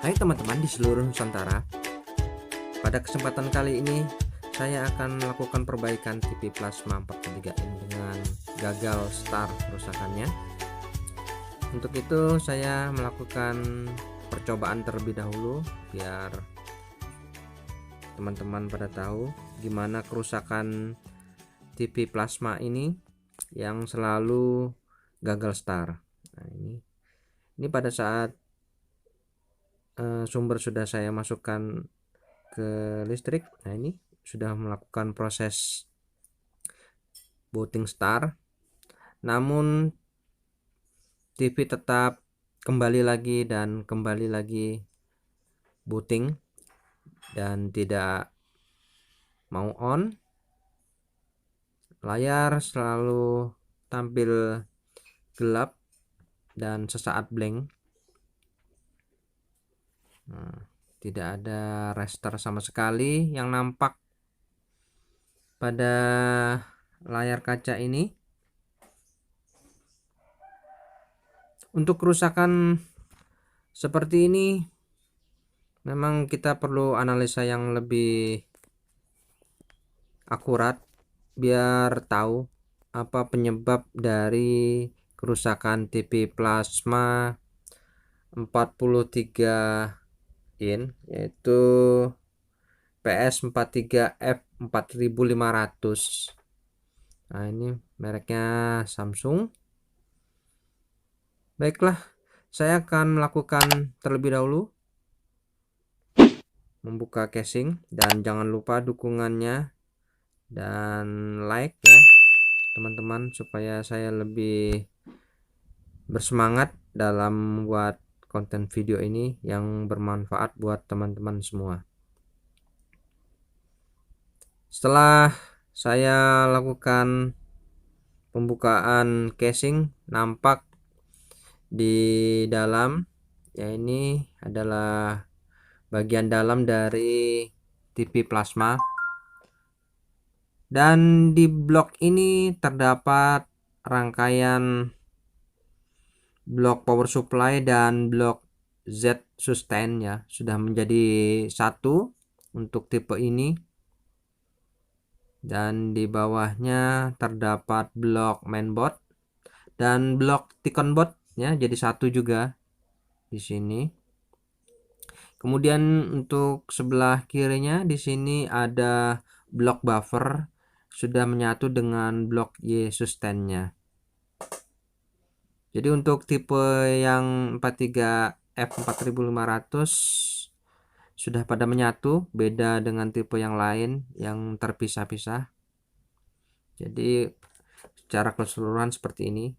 Hai teman-teman di seluruh Nusantara. Pada kesempatan kali ini saya akan melakukan perbaikan TV plasma 4x3 in dengan gagal start kerusakannya. Untuk itu saya melakukan percobaan terlebih dahulu biar teman-teman pada tahu gimana kerusakan TV plasma ini yang selalu gagal start. Nah, ini pada saat sumber sudah saya masukkan ke listrik. Nah, ini sudah melakukan proses booting start, namun TV tetap kembali lagi dan kembali lagi booting dan tidak mau on. Layar selalu tampil gelap dan sesaat blank. Tidak ada raster sama sekali yang nampak pada layar kaca ini. Untuk kerusakan seperti ini memang kita perlu analisa yang lebih akurat biar tahu apa penyebab dari kerusakan TV plasma 43 in, yaitu PS43F4500. Nah, ini mereknya Samsung. Baiklah, saya akan melakukan terlebih dahulu membuka casing, dan jangan lupa dukungannya dan like ya teman-teman, supaya saya lebih bersemangat dalam membuat konten video ini yang bermanfaat buat teman-teman semua. Setelah saya lakukan pembukaan casing, nampak di dalam ya, ini adalah bagian dalam dari TV plasma, dan di blok ini terdapat rangkaian blok power supply dan blok Z sustain ya, sudah menjadi satu untuk tipe ini. Dan di bawahnya terdapat blok mainboard dan blok Ticon board ya, jadi satu juga di sini. Kemudian untuk sebelah kirinya di sini ada blok buffer, sudah menyatu dengan blok Y sustain-nya. Jadi untuk tipe yang 43F4500 sudah pada menyatu, beda dengan tipe yang lain yang terpisah-pisah. Jadi secara keseluruhan seperti ini.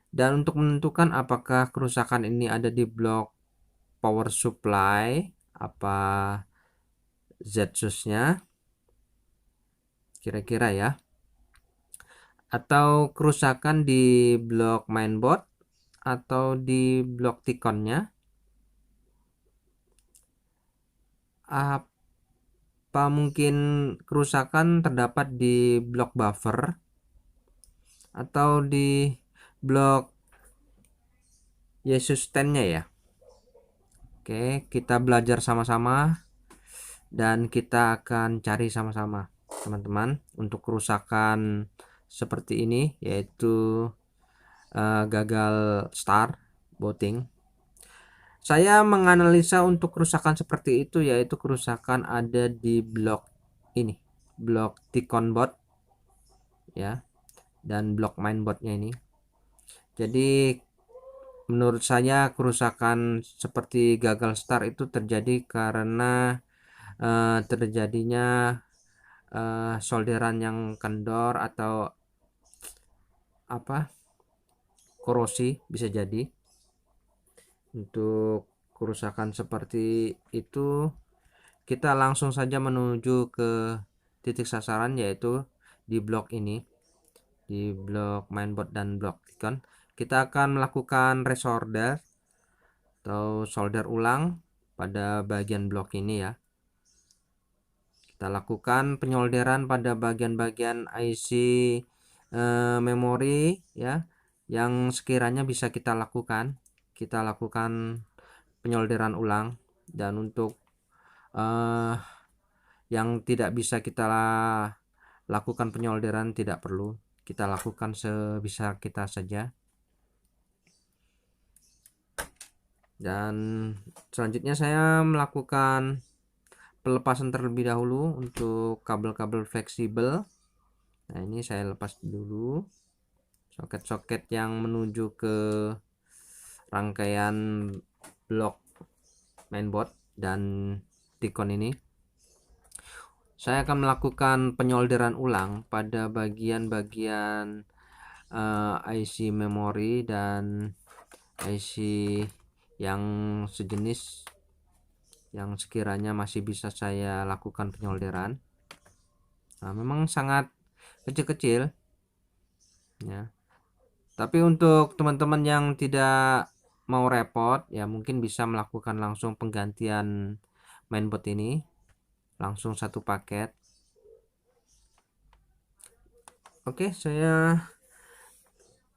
Dan untuk menentukan apakah kerusakan ini ada di blok power supply apa Z-sus-nya kira-kira ya, atau kerusakan di blok mainboard atau di blok Ticon-nya, apa mungkin kerusakan terdapat di blok buffer atau di blok Yesus 10-nya ya. Oke, kita belajar sama-sama dan kita akan cari sama-sama teman-teman untuk kerusakan seperti ini, yaitu gagal start booting. Saya menganalisa untuk kerusakan seperti itu, yaitu kerusakan ada di blok ini, blok Ticon board ya, dan blok mainboardnya ini. Jadi menurut saya kerusakan seperti gagal start itu terjadi karena terjadinya solderan yang kendor atau apa, korosi bisa jadi. Untuk kerusakan seperti itu kita langsung saja menuju ke titik sasaran, yaitu di blok ini, di blok mainboard dan blok Ticon. Kita akan melakukan resolder atau solder ulang pada bagian blok ini ya. Kita lakukan penyolderan pada bagian-bagian IC memori ya, yang sekiranya bisa kita lakukan penyolderan ulang. Dan untuk yang tidak bisa kita lakukan penyolderan tidak perlu, kita lakukan sebisa kita saja. Dan selanjutnya saya melakukan pelepasan terlebih dahulu untuk kabel-kabel fleksibel. Nah, ini saya lepas dulu soket-soket yang menuju ke rangkaian blok mainboard dan Ticon ini. Saya akan melakukan penyolderan ulang pada bagian-bagian IC memori dan IC yang sejenis yang sekiranya masih bisa saya lakukan penyolderan. Nah, memang sangat kecil-kecil ya. Tapi untuk teman-teman yang tidak mau repot ya, mungkin bisa melakukan langsung penggantian mainboard ini langsung satu paket. Oke, saya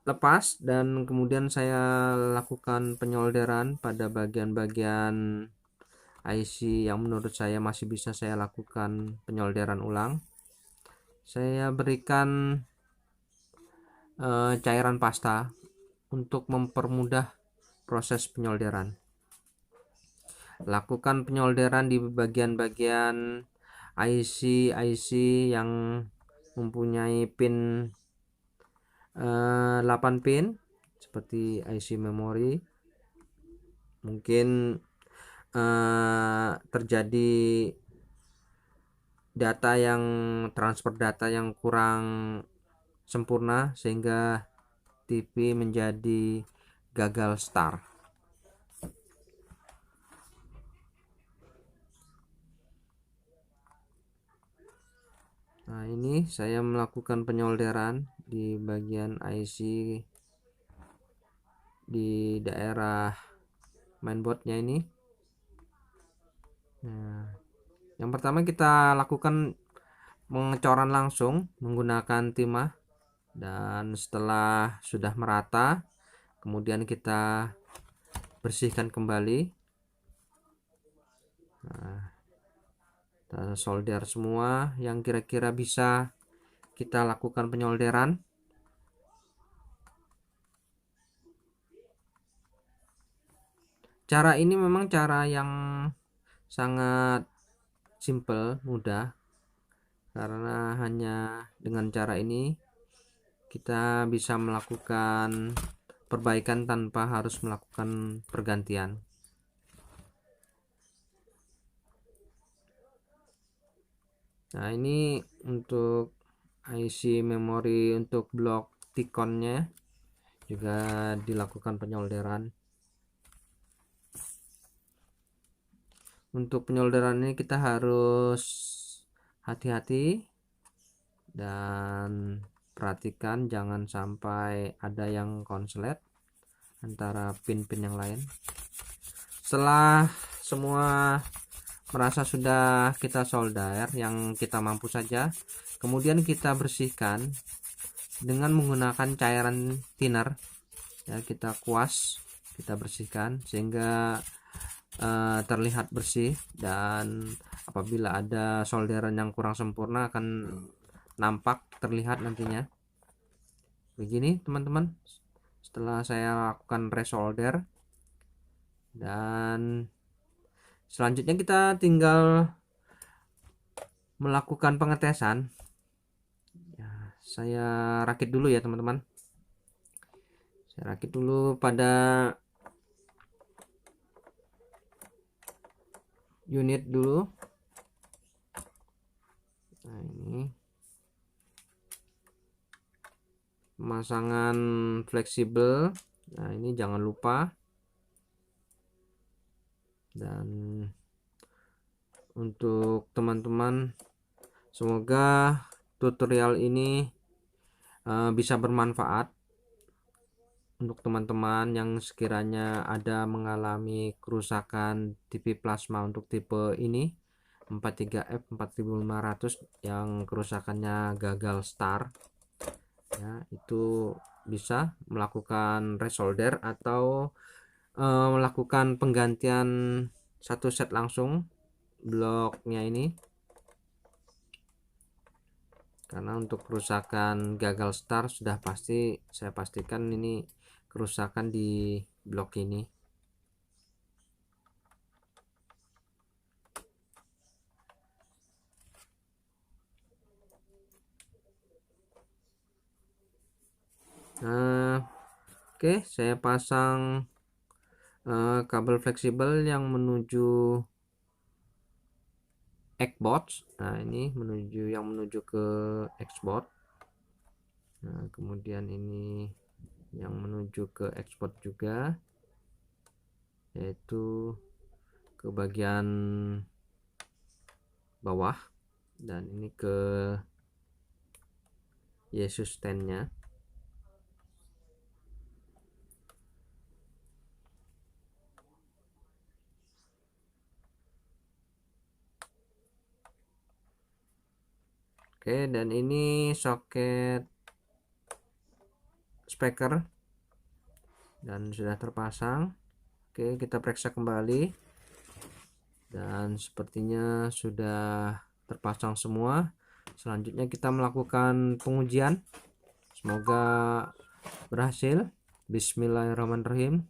lepas dan kemudian saya lakukan penyolderan pada bagian-bagian IC yang menurut saya masih bisa saya lakukan penyolderan ulang. Saya berikan cairan pasta untuk mempermudah proses penyolderan. Lakukan penyolderan di bagian-bagian IC yang mempunyai pin 8 pin seperti IC memori. Mungkin terjadi transfer data yang kurang sempurna sehingga TV menjadi gagal start. Nah, ini saya melakukan penyolderan di bagian IC di daerah mainboardnya ini. Nah, yang pertama kita lakukan pengecoran langsung menggunakan timah, dan setelah sudah merata kemudian kita bersihkan kembali. Nah, kita solder semua yang kira-kira bisa kita lakukan penyolderan. Cara ini memang cara yang sangat simple, mudah, karena hanya dengan cara ini kita bisa melakukan perbaikan tanpa harus melakukan pergantian. Nah, ini untuk IC memori untuk blok Ticonnya juga dilakukan penyolderan. Untuk penyolderan ini kita harus hati-hati dan perhatikan jangan sampai ada yang konslet antara pin-pin yang lain. Setelah semua merasa sudah kita solder yang kita mampu saja, kemudian kita bersihkan dengan menggunakan cairan thinner ya, kita kuas, kita bersihkan sehingga terlihat bersih, dan apabila ada solderan yang kurang sempurna akan nampak terlihat nantinya. Begini teman-teman, setelah saya lakukan resolder, dan selanjutnya kita tinggal melakukan pengetesan ya. Saya rakit dulu ya teman-teman, saya rakit dulu pada unit dulu. Nah, ini pemasangan fleksibel. Nah, ini jangan lupa. Dan untuk teman-teman, semoga tutorial ini bisa bermanfaat untuk teman-teman yang sekiranya ada mengalami kerusakan TV plasma untuk tipe ini 43F 4500 yang kerusakannya gagal start ya. Itu bisa melakukan resolder atau melakukan penggantian satu set langsung bloknya ini, karena untuk kerusakan gagal start sudah pasti, saya pastikan ini kerusakan di blok ini. Oke, saya pasang kabel fleksibel yang menuju Xbox. Nah, ini yang menuju ke Xbox. Nah, kemudian ini yang menuju ke Xbox juga, yaitu ke bagian bawah, dan ini ke Yesus stand-nya. Oke, dan ini soket speaker dan sudah terpasang. Oke, kita periksa kembali, dan sepertinya sudah terpasang semua. Selanjutnya kita melakukan pengujian, semoga berhasil. Bismillahirrahmanirrahim.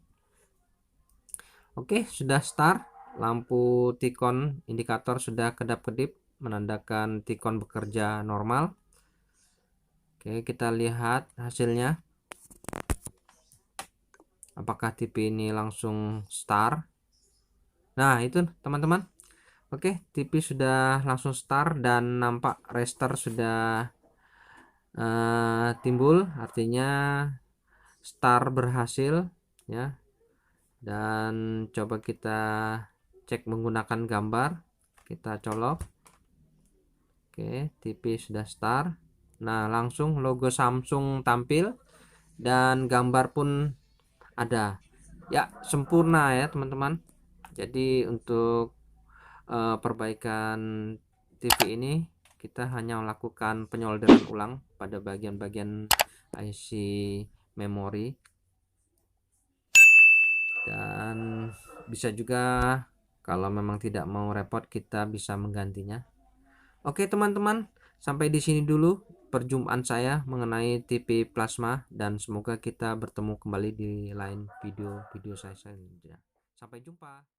Oke, sudah start. Lampu tikon indikator sudah kedap-kedip menandakan tikon bekerja normal. Oke, kita lihat hasilnya, apakah TV ini langsung start. Nah, itu teman-teman. Oke, TV sudah langsung start dan nampak restart sudah timbul, artinya start berhasil ya. Dan coba kita cek menggunakan gambar, kita colok. Oke, TV sudah start. Nah, langsung logo Samsung tampil dan gambar pun ada ya, sempurna ya teman-teman. Jadi untuk perbaikan TV ini kita hanya melakukan penyolderan ulang pada bagian-bagian IC memori, dan bisa juga kalau memang tidak mau repot kita bisa menggantinya. Oke teman-teman, sampai di sini dulu perjumpaan saya mengenai TV plasma, dan semoga kita bertemu kembali di lain video saya selanjutnya. Sampai jumpa.